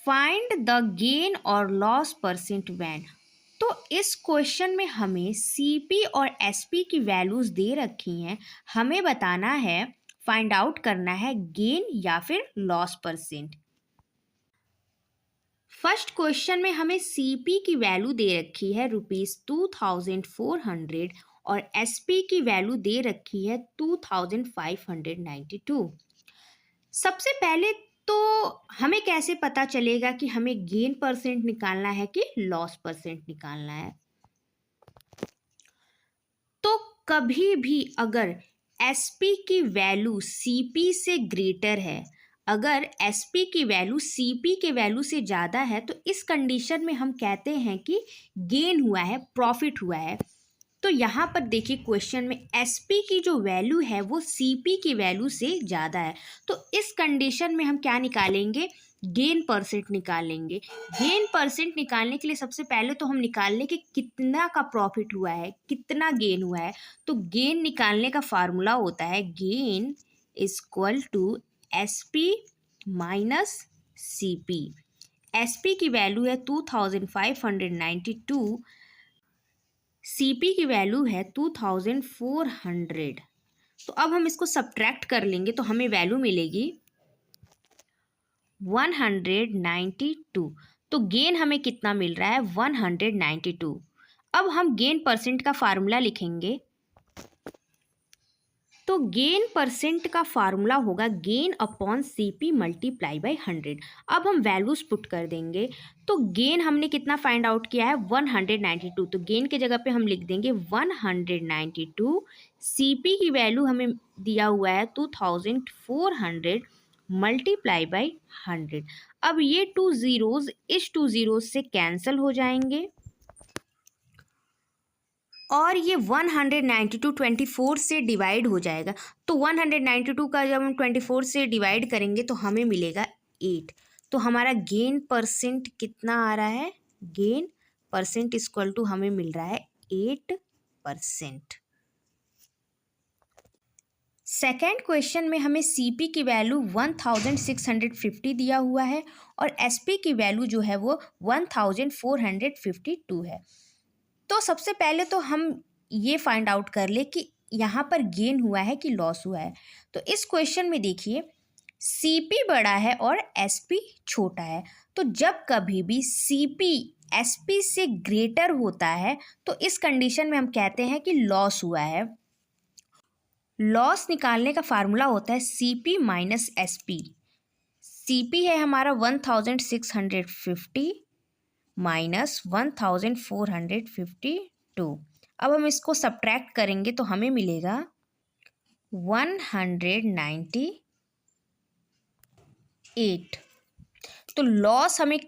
Find the gain और loss percent when. तो इस क्वेश्चन में हमें सीपी और एसपी की वैल्यूज दे रखी हैं, हमें बताना है, फाइंड आउट करना है गेन या फिर लॉस परसेंट। फर्स्ट क्वेश्चन में हमें सीपी की वैल्यू दे रखी है ₹2400 और एसपी की वैल्यू दे रखी है 2592। सबसे पहले तो हमें कैसे पता चलेगा कि हमें गेन परसेंट निकालना है कि लॉस परसेंट निकालना है। तो कभी भी अगर एसपी की वैल्यू सीपी से ग्रेटर है, अगर एसपी की वैल्यू सीपी के वैल्यू से ज़्यादा है, तो इस कंडीशन में हम कहते हैं कि गेन हुआ है, प्रॉफिट हुआ है। तो यहाँ पर देखिए क्वेश्चन में एसपी की जो वैल्यू है वो सीपी की वैल्यू से ज़्यादा है, तो इस कंडीशन में हम क्या निकालेंगे, गेन परसेंट निकालेंगे। गेन परसेंट निकालने के लिए सबसे पहले तो हम निकाल लें कि कितना का प्रॉफिट हुआ है, कितना गेन हुआ है। तो गेन निकालने का फार्मूला होता है gain equal to SP minus CP. SP की वैल्यू है 2592, सीपी की वैल्यू है 2400। तो अब हम इसको सब्ट्रैक्ट कर लेंगे तो हमें वैल्यू मिलेगी 192। तो गेन हमें कितना मिल रहा है, 192। अब हम गेन परसेंट का फार्मूला लिखेंगे। तो गेन परसेंट का फार्मूला होगा gain upon CP multiply by 100। अब हम वैल्यूज पुट कर देंगे। तो गेन हमने कितना फाइंड आउट किया है, 192। तो गेन के जगह पे हम लिख देंगे 192। सीपी की वैल्यू हमें दिया हुआ है 2400 मल्टीप्लाई बाई 100। अब ये 2 जीरोज इस 2 जीरोज से कैंसिल हो जाएंगे और ये 192 24 से डिवाइड हो जाएगा। तो 192 का जब हम 24 से डिवाइड करेंगे तो हमें मिलेगा 8। तो हमारा गेन परसेंट कितना आ रहा है, गेन परसेंट इक्वल टू हमें मिल रहा है 8%। सेकेंड क्वेश्चन में हमें सीपी की वैल्यू 1650 दिया हुआ है और एसपी की वैल्यू जो है वो 1452 है। तो सबसे पहले तो हम ये फाइंड आउट कर ले कि यहाँ पर गेन हुआ है कि लॉस हुआ है। तो इस क्वेश्चन में देखिए सीपी बड़ा है और एसपी छोटा है। तो जब कभी भी सीपी एसपी से ग्रेटर होता है तो इस कंडीशन में हम कहते हैं कि लॉस हुआ है। लॉस निकालने का फार्मूला होता है सीपी माइनस एसपी। सीपी है हमारा 1650 माइनस 1452। अब हम इसको सब्ट्रैक्ट करेंगे तो हमें मिलेगा 198। तो लॉस हमें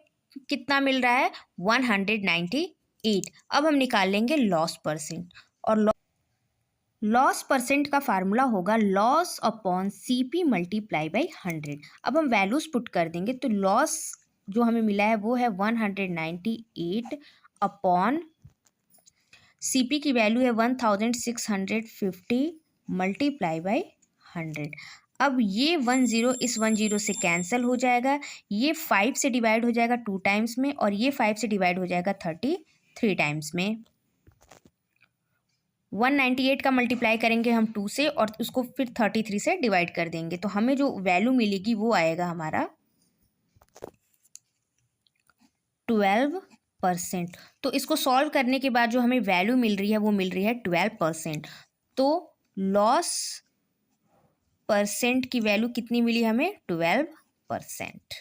कितना मिल रहा है, 198। अब हम निकालेंगे लॉस परसेंट और लॉस परसेंट का फार्मूला होगा loss upon CP multiply by 100। अब हम वैल्यूज पुट कर देंगे तो लॉस जो हमें मिला है वो है 198 अपॉन सीपी की वैल्यू है 1650 मल्टीप्लाई बाई 100। अब ये 10 इस 10 से कैंसिल हो जाएगा, ये 5 से डिवाइड हो जाएगा 2 टाइम्स में और ये 5 से डिवाइड हो जाएगा 33 टाइम्स में। 198 का मल्टीप्लाई करेंगे हम 2 से और उसको फिर 33 से डिवाइड कर देंगे तो हमें जो वैल्यू मिलेगी वो आएगा हमारा 12%। तो इसको सॉल्व करने के बाद जो हमें वैल्यू मिल रही है वो मिल रही है 12%। तो लॉस परसेंट की वैल्यू कितनी मिली हमें, 12%।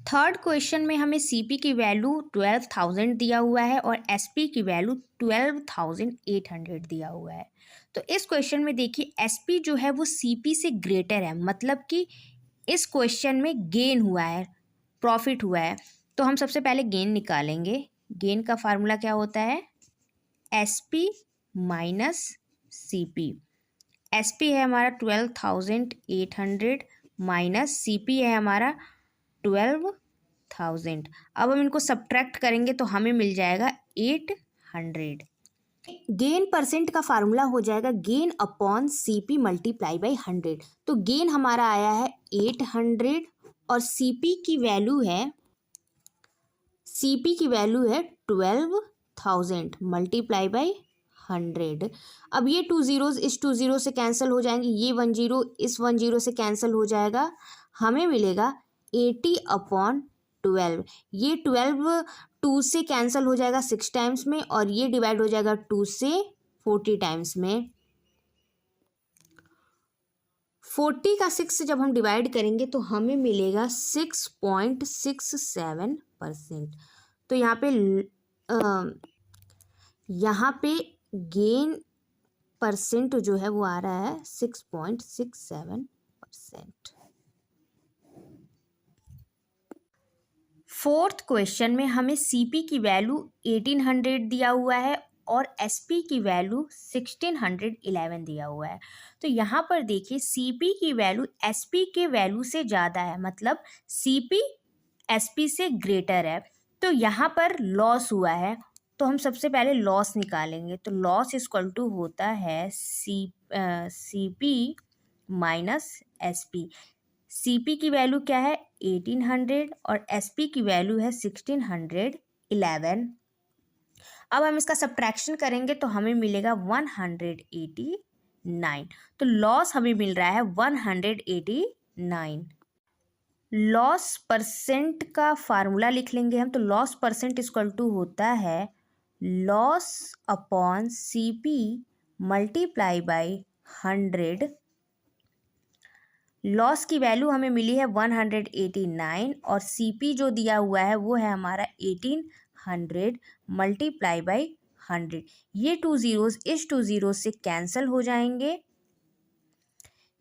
थर्ड क्वेश्चन में हमें सीपी की वैल्यू 12,000 दिया हुआ है और एसपी की वैल्यू 12,800 दिया हुआ है। तो इस क्वेश्चन में देखिए एसपी जो है वो सीपी से ग्रेटर है, मतलब कि इस क्वेश्चन में गेन हुआ है, प्रॉफिट हुआ है। तो हम सबसे पहले गेन निकालेंगे। गेन का फार्मूला क्या होता है, एसपी माइनस सीपी। एसपी है हमारा 12,800 माइनस सीपी है हमारा 12,000। अब हम इनको सब्ट्रैक्ट करेंगे तो हमें मिल जाएगा 800। गेन परसेंट का फार्मूला हो जाएगा gain upon CP multiply by 100। तो गेन हमारा आया है 800 और सीपी की वैल्यू है 12,000 मल्टीप्लाई बाई 100। अब ये 2 जीरोज इस 2 जीरो से कैंसिल हो जाएंगे, ये 1 जीरो इस 1 जीरो से कैंसिल हो जाएगा, हमें मिलेगा 80/12। ये 12 2 से कैंसिल हो जाएगा 6 टाइम्स में और ये डिवाइड हो जाएगा 2 से 40 टाइम्स में। 40 का 6 से जब हम डिवाइड करेंगे तो हमें मिलेगा 6.67%। तो यहाँ पे गेन परसेंट जो है वो आ रहा है 6.67%। फोर्थ क्वेश्चन में हमें सीपी की वैल्यू 1800 दिया हुआ है और एसपी की वैल्यू 1611 दिया हुआ है। तो यहाँ पर देखिए सीपी की वैल्यू एसपी के वैल्यू से ज़्यादा है, मतलब सीपी एसपी से ग्रेटर है। तो यहाँ पर लॉस हुआ है, तो हम सबसे पहले लॉस निकालेंगे। तो लॉस इक्वल टू होता है सीपी माइनस एसपी। सीपी की वैल्यू क्या है 1800 और एसपी की वैल्यू है 1611। अब हम इसका सब्ट्रैक्शन करेंगे तो हमें मिलेगा 189। तो लॉस हमें मिल रहा है 189। लॉस परसेंट का फार्मूला लिख लेंगे हम। तो लॉस परसेंट इक्वल टू होता है loss upon CP multiply by 100। Loss की वैल्यू हमें मिली है 189 और सीपी जो दिया हुआ है वो है हमारा 1800 मल्टीप्लाई बाई 100। ये 2 जीरोज इस 2 जीरो से कैंसिल हो जाएंगे,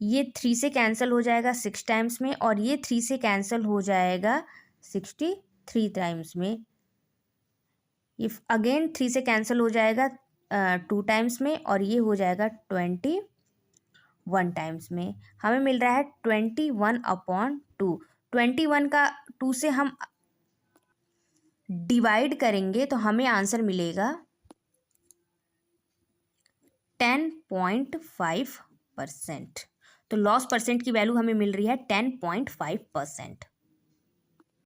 ये 3 से कैंसिल हो जाएगा 6 टाइम्स में और ये 3 से कैंसिल हो जाएगा 63 टाइम्स में। ये अगेन 3 से कैंसिल हो जाएगा 2 टाइम्स में और ये हो जाएगा 21 टाइम्स में। हमें मिल रहा है 21/2। 21 का 2 से हम डिवाइड करेंगे तो हमें आंसर मिलेगा 10.5%। तो लॉस परसेंट की वैल्यू हमें मिल रही है 10.5%।